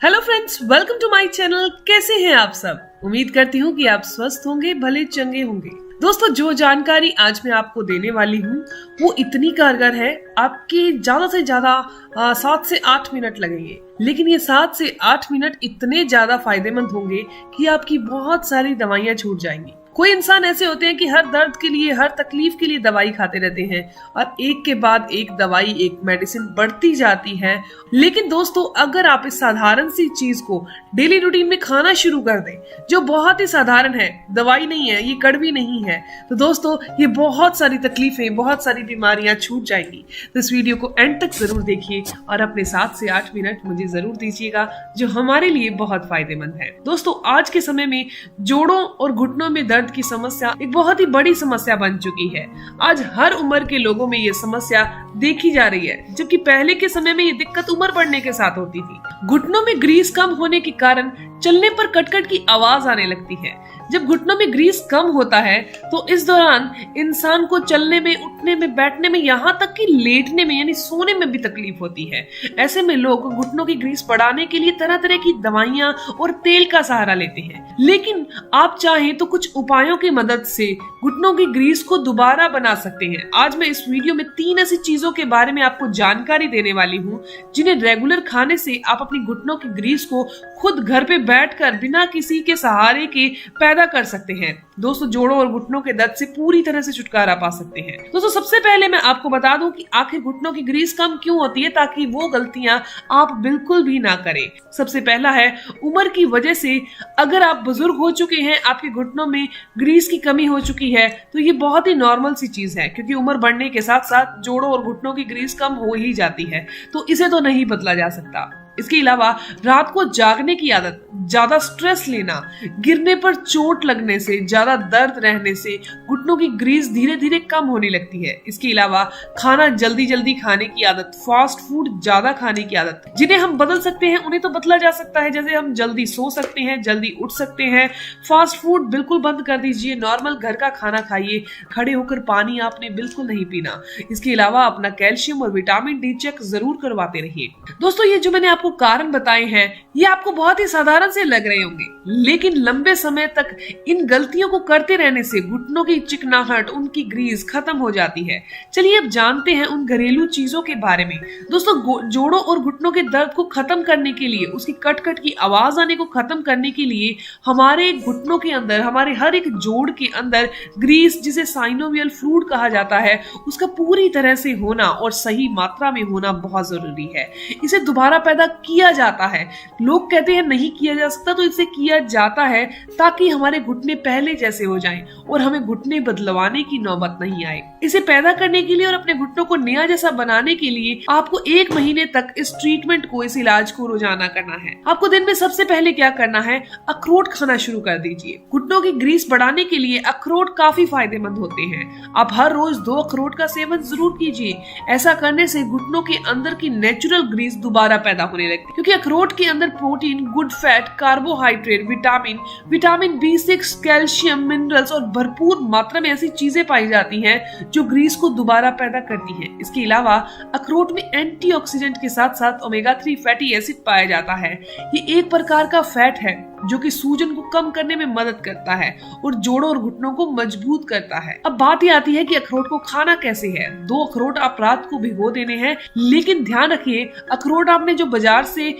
Hello friends, welcome to my channel. कैसे हैं आप सब? उम्मीद करती हूँ कि आप स्वस्थ होंगे, भले चंगे होंगे। दोस्तों, जो जानकारी आज मैं आपको देने वाली हूँ वो इतनी कारगर है, आपके ज्यादा से ज्यादा 7 से 8 मिनट लगेंगे, लेकिन ये 7 से 8 मिनट इतने ज्यादा फायदेमंद होंगे कि आपकी बहुत सारी दवाइयाँ छूट जाएंगी। कोई इंसान ऐसे होते हैं कि हर दर्द के लिए, हर तकलीफ के लिए दवाई खाते रहते हैं और एक के बाद एक दवाई, एक मेडिसिन बढ़ती जाती है। लेकिन दोस्तों, अगर आप इस साधारण सी चीज को डेली रूटीन में खाना शुरू कर दें, जो बहुत ही साधारण है, दवाई नहीं है, ये कड़वी नहीं है, तो दोस्तों ये बहुत सारी तकलीफें, बहुत सारी बीमारियां छूट जाएंगी। तो इस वीडियो को एंड तक जरूर देखिए और अपने 7 से 8 मिनट मुझे जरूर दीजिएगा, जो हमारे लिए बहुत फायदेमंद है। दोस्तों, आज के समय में जोड़ों और घुटनों में दर्द की समस्या एक बहुत ही बड़ी समस्या बन चुकी है। आज हर उम्र के लोगों में ये समस्या देखी जा रही है, जबकि पहले के समय में ये दिक्कत उम्र बढ़ने के साथ होती थी। घुटनों में ग्रीस कम होने के कारण चलने पर कटकट की आवाज आने लगती है। जब घुटनों में ग्रीस कम होता है तो इस दौरान इंसान को चलने में, उठने में, बैठने में, यहाँ तक कि लेटने में यानी सोने में भी तकलीफ होती है। ऐसे में लोग घुटनों की ग्रीस बढ़ाने के लिए तरह तरह की दवाइयां और तेल का सहारा लेते हैं, लेकिन आप चाहें तो कुछ उपायों की मदद से घुटनों की ग्रीस को दोबारा बना सकते हैं। आज मैं इस वीडियो में 3 ऐसी चीजों के बारे में आपको जानकारी देने वाली हूँ, जिन्हें रेगुलर खाने से आप अपनी घुटनों की ग्रीस को खुद घर पे बैठकर बिना किसी के सहारे के पैदा कर सकते हैं। दोस्तों, जोड़ों और घुटनों के दर्द से पूरी तरह से छुटकारा पा सकते हैं। दोस्तों, सबसे पहले मैं आपको बता दूं कि आखिर घुटनों की ग्रीस कम क्यों होती है, ताकि वो गलतियां आप बिल्कुल भी ना करें। सबसे पहला है उम्र की वजह से। अगर आप बुजुर्ग हो चुके हैं, आपके घुटनों में ग्रीस की कमी हो चुकी है, तो ये बहुत ही नॉर्मल सी चीज है, क्योंकि उम्र बढ़ने के साथ साथ जोड़ों और घुटनों की ग्रीस कम हो ही जाती है, तो इसे तो नहीं बदला जा सकता। इसके अलावा रात को जागने की आदत, ज्यादा स्ट्रेस लेना, गिरने पर चोट लगने से, ज्यादा दर्द रहने से घुटनों की ग्रीस धीरे धीरे कम होने लगती है। इसके अलावा खाना जल्दी जल्दी खाने की आदत, फास्ट फूड ज्यादा खाने की आदत, जिन्हें हम बदल सकते हैं, उन्हें तो बदला जा सकता है। जैसे हम जल्दी सो सकते हैं, जल्दी उठ सकते हैं। फास्ट फूड बिल्कुल बंद कर दीजिए, नॉर्मल घर का खाना खाइए, खड़े होकर पानी आपने बिल्कुल नहीं पीना। इसके अलावा अपना कैल्शियम और विटामिन डी चेक जरूर करवाते रहिए। दोस्तों, ये जो मैंने आपको कारण बताए हैं, ये आपको बहुत ही साधारण से लग रहे होंगे, लेकिन लंबे समय तक इन गलतियों को करते रहने से घुटनों की चिकनाहट, उनकी ग्रीस खत्म हो जाती है। चलिए अब जानते हैं उन घरेलू चीजों के बारे में। दोस्तों, जोड़ों और घुटनों के दर्द को खत्म करने के लिए, उसकी कट की आवाज आने को खत्म करने के लिए हमारे घुटनों के अंदर, हमारे हर एक जोड़ के अंदर ग्रीस, जिसे साइनोवियल फ्लूइड कहा जाता है, उसका पूरी तरह से होना और सही मात्रा में होना बहुत जरूरी है। इसे दोबारा पैदा किया जाता है। लोग कहते हैं नहीं किया जा सकता, तो इसे किया जाता है ताकि हमारे घुटने पहले जैसे हो जाएं और हमें घुटने बदलवाने की नौबत नहीं आए। इसे पैदा करने के लिए और अपने घुटनों को नया जैसा बनाने के लिए आपको 1 महीने तक इस ट्रीटमेंट को, इस इलाज को रोजाना करना है। आपको दिन में सबसे पहले क्या करना है, अखरोट खाना शुरू कर दीजिए। घुटनों की ग्रीस बढ़ाने के लिए अखरोट काफी फायदेमंद होते हैं। आप हर रोज 2 अखरोट का सेवन जरूर कीजिए। ऐसा करने से घुटनों के अंदर की नेचुरल ग्रीस दोबारा पैदा होने लगती है, क्योंकि अखरोट के अंदर protein, good fat, carbohydrate, vitamin B6, calcium, minerals और भरपूर मात्रा में ऐसी चीजें पाई जाती हैं जो ग्रीस को दोबारा पैदा करती हैं। इसके अलावा अखरोट में एंटीऑक्सीडेंट के साथ साथ ओमेगा 3 फैटी एसिड पाया जाता है। ये एक प्रकार का फैट है जो कि सूजन को कम करने में मदद करता है और जोड़ों और घुटनों को मजबूत करता है। अब बात ये आती है कि अखरोट को खाना कैसे है। 2 अखरोट आप रात को भिगो देने हैं, लेकिन ध्यान रखिए, अखरोट आपने जो बाजार से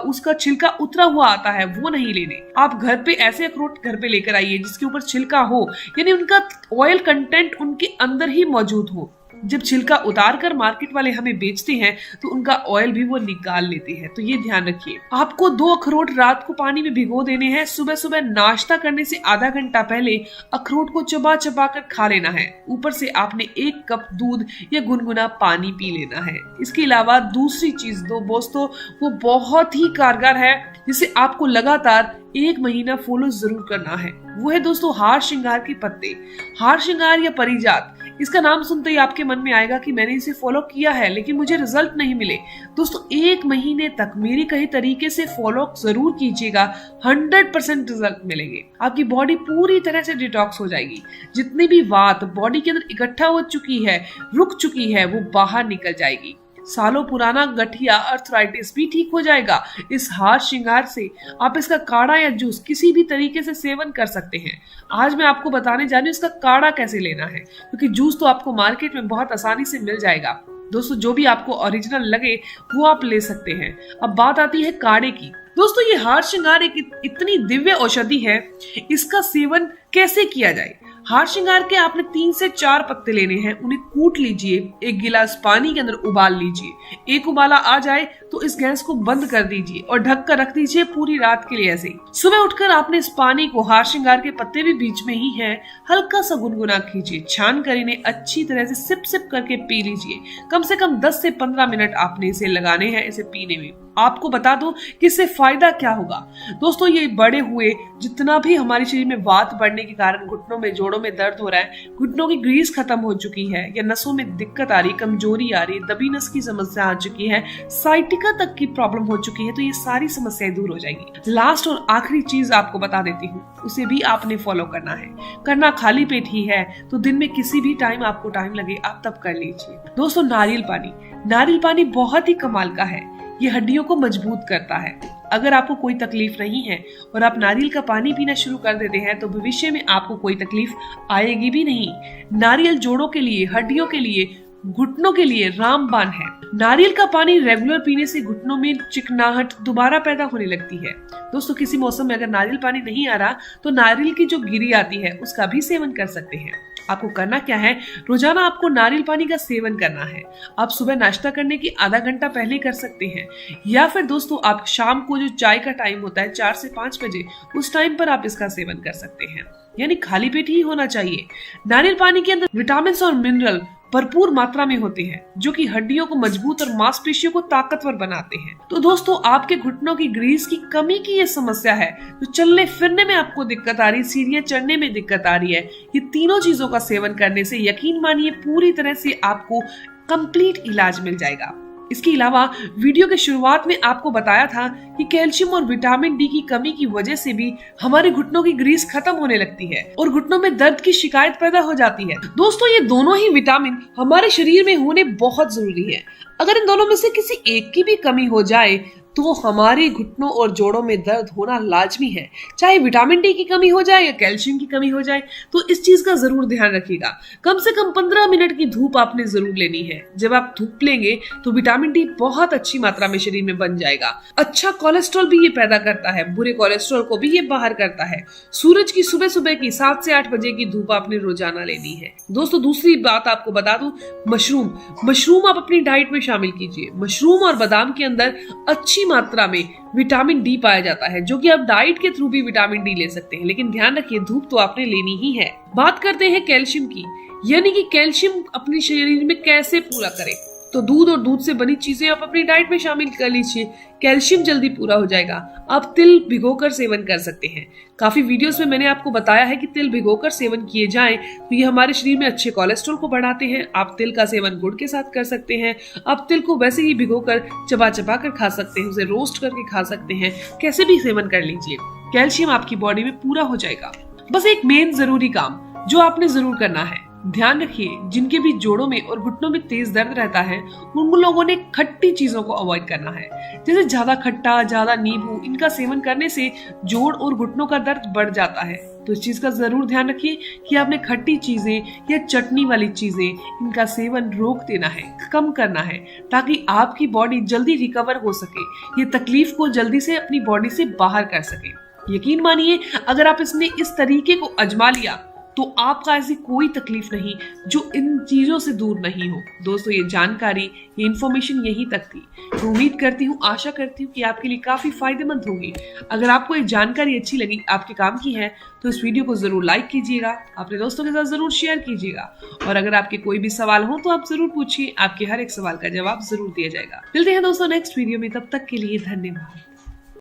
उसका छिलका उतरा हुआ आता है वो नहीं लेने। आप घर पे ऐसे अखरोट घर पे लेकर आइए जिसके ऊपर छिलका हो, यानी उनका ऑयल कंटेंट उनके अंदर ही मौजूद हो। जब छिलका उतार कर मार्केट वाले हमें बेचते हैं तो उनका ऑयल भी वो निकाल लेते हैं, तो ये ध्यान रखिए। आपको 2 अखरोट रात को पानी में भिगो देने हैं। सुबह सुबह नाश्ता करने से आधा घंटा पहले अखरोट को चबा चबा कर खा लेना है। ऊपर से आपने 1 कप दूध या गुनगुना पानी पी लेना है। इसके अलावा दूसरी चीज दोस्तों, वो बहुत ही कारगर है, जिसे आपको लगातार 1 महीना फॉलो जरूर करना है। वो है दोस्तों हार श्रृंगार के पत्ते। हार श्रृंगार या परिजात, इसका नाम सुनते ही आपके मन में आएगा कि मैंने इसे फॉलो किया है लेकिन मुझे रिजल्ट नहीं मिले। दोस्तों, 1 महीने तक मेरे कहे तरीके से फॉलो जरूर कीजिएगा, 100% रिजल्ट मिलेंगे। आपकी बॉडी पूरी तरह से डिटॉक्स हो जाएगी। जितनी भी वात बॉडी के अंदर इकट्ठा हो चुकी है, रुक चुकी है, वो बाहर निकल जाएगी। सालों पुराना गठिया अर्थराइटिस भी ठीक हो जाएगा। इस हार श्रृंगार से आप इसका काढ़ा या जूस किसी भी तरीके से सेवन कर सकते हैं। आज मैं आपको बताने जा रही हूँ इसका काढ़ा कैसे लेना है, क्योंकि जूस तो आपको मार्केट में बहुत आसानी से मिल जाएगा। दोस्तों जो भी आपको ओरिजिनल लगे वो आप ले सकते हैं। अब बात आती है काढ़े की। दोस्तों ये हार श्रृंगार एक इतनी दिव्य औषधि है, इसका सेवन कैसे किया जाए। हार श्रृंगार के आपने 3 से 4 पत्ते लेने हैं, उन्हें कूट लीजिए, 1 गिलास पानी के अंदर उबाल लीजिए। एक उबाला आ जाए तो इस गैस को बंद कर दीजिए और ढक कर रख दीजिए पूरी रात के लिए। ऐसे ही सुबह उठकर आपने इस पानी को, हार श्रृंगार के पत्ते भी बीच में ही हैं, हल्का सा गुनगुना कीजिए, छान कर इन्हें अच्छी तरह से सिप सिप करके पी लीजिए। कम से कम 10 से 15 मिनट आपने इसे लगाने हैं इसे पीने में। आपको बता दो कि इससे फायदा क्या होगा। दोस्तों ये बड़े हुए जितना भी हमारे शरीर में वात बढ़ने के कारण घुटनों में, जोड़ों में दर्द हो रहा है, घुटनों की ग्रीस खत्म हो चुकी है या नसों में दिक्कत आ रही, कमजोरी आ रही, दबी नस की समस्या आ चुकी है, साइटिका तक की प्रॉब्लम हो चुकी है, तो ये सारी समस्याएं दूर हो जाएंगी। लास्ट और आखिरी चीज आपको बता देती हूँ, उसे भी आपने फॉलो करना है। करना खाली पेट ही है तो दिन में किसी भी टाइम आपको टाइम लगे आप तब कर लीजिए। दोस्तों नारियल पानी, नारियल पानी बहुत ही कमाल का है, ये हड्डियों को मजबूत करता है। अगर आपको कोई तकलीफ नहीं है और आप नारियल का पानी पीना शुरू कर देते हैं तो भविष्य में आपको कोई तकलीफ आएगी भी नहीं। नारियल जोड़ों के लिए, हड्डियों के लिए, घुटनों के लिए रामबाण है। नारियल का पानी रेगुलर पीने से घुटनों में चिकनाहट दोबारा पैदा होने लगती है। दोस्तों किसी मौसम में अगर नारियल पानी नहीं आ रहा तो नारियल की जो गिरी आती है उसका भी सेवन कर सकते हैं। आपको करना क्या है, रोजाना आपको नारियल पानी का सेवन करना है। आप सुबह नाश्ता करने की आधा घंटा पहले कर सकते हैं, या फिर दोस्तों आप शाम को जो चाय का टाइम होता है 4 से 5 बजे, उस टाइम पर आप इसका सेवन कर सकते हैं। यानी खाली पेट ही होना चाहिए। नारियल पानी के अंदर विटामिन और मिनरल भरपूर मात्रा में होते हैं जो कि हड्डियों को मजबूत और मांसपेशियों को ताकतवर बनाते हैं। तो दोस्तों आपके घुटनों की ग्रीस की कमी की ये समस्या है, तो चलने फिरने में आपको दिक्कत आ रही, सीढ़ियां चढ़ने में दिक्कत आ रही है, ये तीनों चीजों का सेवन करने से यकीन मानिए पूरी तरह से आपको कंप्लीट इलाज मिल जाएगा। इसके अलावा वीडियो के शुरुआत में आपको बताया था कि कैल्शियम और विटामिन डी की कमी की वजह से भी हमारे घुटनों की ग्रीस खत्म होने लगती है और घुटनों में दर्द की शिकायत पैदा हो जाती है। दोस्तों ये दोनों ही विटामिन हमारे शरीर में होने बहुत जरूरी है। अगर इन दोनों में से किसी एक की भी कमी हो जाए तो हमारे घुटनों और जोड़ों में दर्द होना लाजमी है। चाहे विटामिन डी की कमी हो जाए या कैल्शियम की कमी हो जाए, तो इस चीज का जरूर ध्यान रखिएगा। कम से कम 15 मिनट की धूप आपने जरूर लेनी है। जब आप धूप लेंगे तो विटामिन डी बहुत अच्छी मात्रा में शरीर में बन जाएगा। अच्छा कोलेस्ट्रॉल भी ये पैदा करता है, बुरे कोलेस्ट्रॉल को भी ये बाहर करता है। सूरज की सुबह सुबह की 7 से 8 बजे की धूप आपने रोजाना लेनी है। दोस्तों दूसरी बात आपको बता दूं, मशरूम आप अपनी डाइट में शामिल कीजिए। मशरूम और बादाम के अंदर अच्छी मात्रा में विटामिन डी पाया जाता है, जो कि आप डाइट के थ्रू भी विटामिन डी ले सकते हैं, लेकिन ध्यान रखिए धूप तो आपने लेनी ही है। बात करते हैं कैल्शियम की, यानी कि कैल्शियम अपने शरीर में कैसे पूरा करें। तो दूध और दूध से बनी चीजें आप अपनी डाइट में शामिल कर लीजिए, कैल्शियम जल्दी पूरा हो जाएगा। आप तिल भिगोकर सेवन कर सकते हैं। काफी वीडियोस में मैंने आपको बताया है कि तिल भिगोकर सेवन किए जाएं तो ये हमारे शरीर में अच्छे कोलेस्ट्रॉल को बढ़ाते हैं। आप तिल का सेवन गुड़ के साथ कर सकते हैं। आप तिल को वैसे ही भिगोकर चबा चबा कर खा सकते हैं, उसे रोस्ट करके खा सकते हैं, कैसे भी सेवन कर लीजिए। कैल्शियम आपकी बॉडी में पूरा हो जाएगा। बस एक मेन जरूरी काम जो आपने जरूर करना है, ध्यान रखिए जिनके भी जोड़ों में और घुटनों में तेज दर्द रहता है उन लोगों ने खट्टी चीजों को अवॉइड करना है। जैसे ज्यादा खट्टा, ज्यादा नींबू, इनका सेवन करने से जोड़ और घुटनों का दर्द बढ़ जाता है। तो इस चीज का जरूर ध्यान रखिए कि आपने खट्टी चीजें या चटनी वाली चीजें इनका सेवन रोक देना है, कम करना है, ताकि आपकी बॉडी जल्दी रिकवर हो सके, ये तकलीफ को जल्दी से अपनी बॉडी से बाहर कर सके। यकीन मानिए अगर आप इसने इस तरीके को आजमा लिया तो आपका ऐसी कोई तकलीफ नहीं जो इन चीजों से दूर नहीं हो। दोस्तों ये जानकारी, ये इन्फॉर्मेशन यहीं तक थी। तो उम्मीद करती हूँ, आशा करती हूँ कि आपके लिए काफी फायदेमंद होगी। अगर आपको ये जानकारी अच्छी लगी, आपके काम की है, तो इस वीडियो को जरूर लाइक कीजिएगा, अपने दोस्तों के साथ जरूर शेयर कीजिएगा। और अगर आपके कोई भी सवाल हो तो आप जरूर पूछिए, आपके हर एक सवाल का जवाब जरूर दिया जाएगा। मिलते हैं दोस्तों नेक्स्ट वीडियो में, तब तक के लिए धन्यवाद।